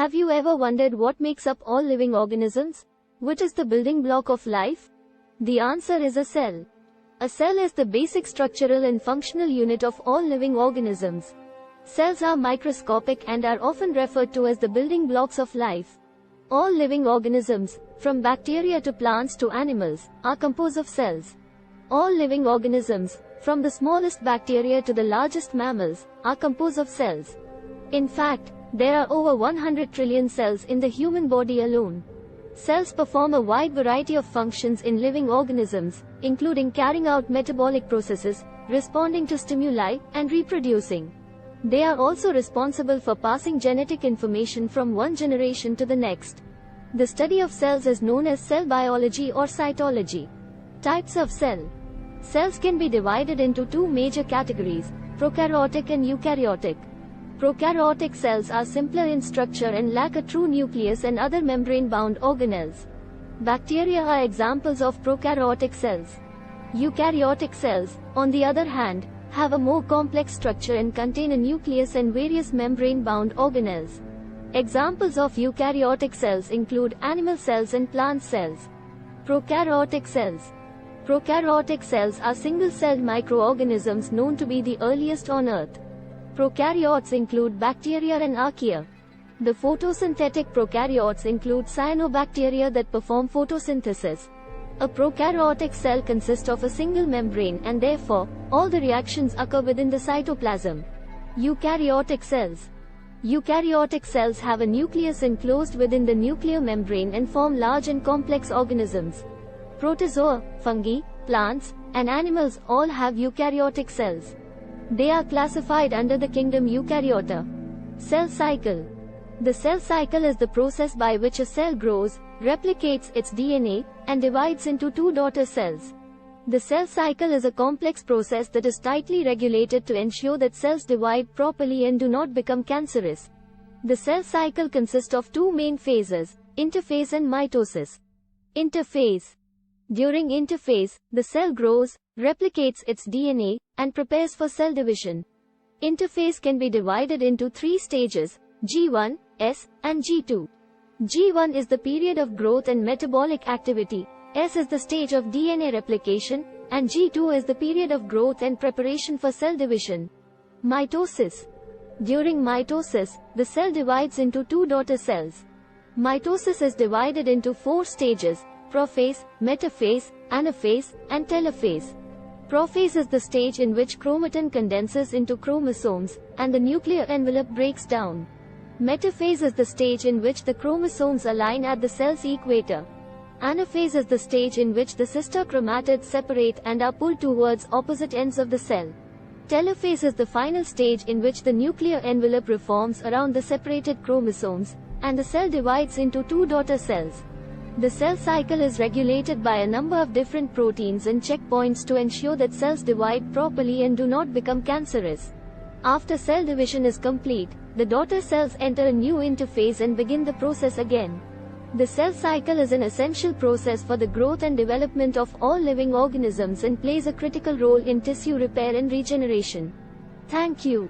Have you ever wondered what makes up all living organisms? What is the building block of life? The answer is a cell. A cell is the basic structural and functional unit of all living organisms. Cells are microscopic and are often referred to as the building blocks of life. All living organisms, from bacteria to plants to animals, are composed of cells. All living organisms, from the smallest bacteria to the largest mammals, are composed of cells. In fact, there are over 100 trillion cells in the human body alone. Cells perform a wide variety of functions in living organisms, including carrying out metabolic processes, responding to stimuli, and reproducing. They are also responsible for passing genetic information from one generation to the next. The study of cells is known as cell biology or cytology. Types of cell. Cells can be divided into two major categories, prokaryotic and eukaryotic. Prokaryotic cells are simpler in structure and lack a true nucleus and other membrane-bound organelles. Bacteria are examples of prokaryotic cells. Eukaryotic cells, on the other hand, have a more complex structure and contain a nucleus and various membrane-bound organelles. Examples of eukaryotic cells include animal cells and plant cells. Prokaryotic cells. Prokaryotic cells are single-celled microorganisms known to be the earliest on Earth. Prokaryotes include bacteria and archaea. The photosynthetic prokaryotes include cyanobacteria that perform photosynthesis. A prokaryotic cell consists of a single membrane and therefore, all the reactions occur within the cytoplasm. Eukaryotic cells. Eukaryotic cells have a nucleus enclosed within the nuclear membrane and form large and complex organisms. Protozoa, fungi, plants, and animals all have eukaryotic cells. They are classified under the kingdom Eukaryota. Cell cycle. The cell cycle is the process by which a cell grows, replicates its DNA, and divides into two daughter cells. The cell cycle is a complex process that is tightly regulated to ensure that cells divide properly and do not become cancerous. The cell cycle consists of two main phases, interphase and mitosis. Interphase. During interphase, the cell grows, replicates its DNA, and prepares for cell division. Interphase can be divided into three stages, G1, S, and G2. G1 is the period of growth and metabolic activity, S is the stage of DNA replication, and G2 is the period of growth and preparation for cell division. Mitosis. During mitosis, the cell divides into two daughter cells. Mitosis is divided into four stages, prophase, metaphase, anaphase, and telophase. Prophase is the stage in which chromatin condenses into chromosomes, and the nuclear envelope breaks down. Metaphase is the stage in which the chromosomes align at the cell's equator. Anaphase is the stage in which the sister chromatids separate and are pulled towards opposite ends of the cell. Telophase is the final stage in which the nuclear envelope reforms around the separated chromosomes, and the cell divides into two daughter cells. The cell cycle is regulated by a number of different proteins and checkpoints to ensure that cells divide properly and do not become cancerous. After cell division is complete, the daughter cells enter a new interphase and begin the process again. The cell cycle is an essential process for the growth and development of all living organisms and plays a critical role in tissue repair and regeneration. Thank you.